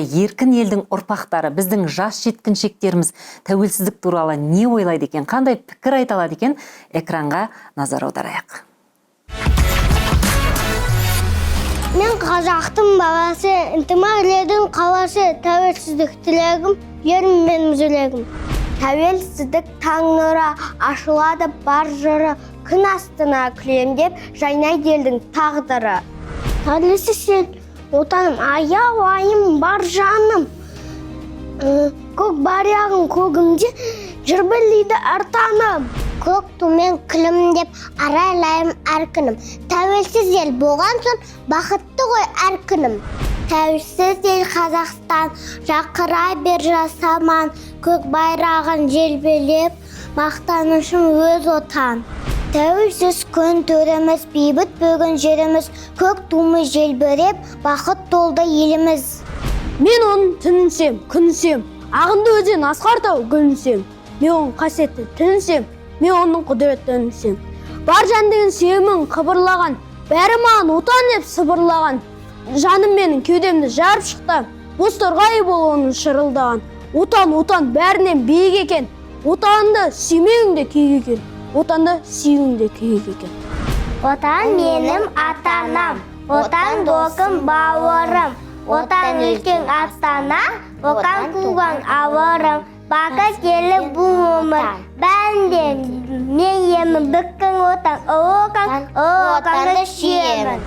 Еркін елдің ұрпақтары, біздің жас жеткіншектеріміз тәуелсіздік туралы не ойлайды екен, қандай пікір айта алады екен, экранға назар аударайық. Мен қазақтың баласы, ынтымақ қаласы, тәуелсіздік тілегім, ерім мен жүрегім. Тәуелсіздік таңныры, ашылады бар жыры, күн астына күлемдеп, жайнайды елдің тағдыры. Тәуелсіз ел, отаным, аяу айым бар жаным. Көк барияғын көгімде, жүрбелейді артаным. Көк тумен күлімдеп, арайлайым әр күнім. Тәуелсіз ел болған соң, бақытты ғой әр күнім. Тәуелсіз ел Қазақстан, жақырай бер жасаман. Көк байрағын желбелеп, мақтанышым өз отан. Тәуелсіз күн төреміз, бейбіт бүгін жеріміз. Көк туымыз желбіреп, бақыт толды еліміз. Мен оның түнінсем, күнсем, ағынды өзен асқартау гүлінсем. Мен оның қасиетті тілінсем, мен оның құдіретті үнсем. Бар жандығын сүйемін қыбырлаған, бәрі маған отан деп сыбырлаған. Жаным менің кеудемді жарып шықты, боз торғай бол оның шырылдаған. Отан, отан бәрінен биік екен, отанды сүймеуің де күйік екен, отанды сүйуің де күйік екен. Отан менің атанам, отан досым бауырым, отан үлкен астана, отан туған ауырым. Бақыт келіп бұл өмір, бәрінде мен емін бүккен отан, отанды сүйемін.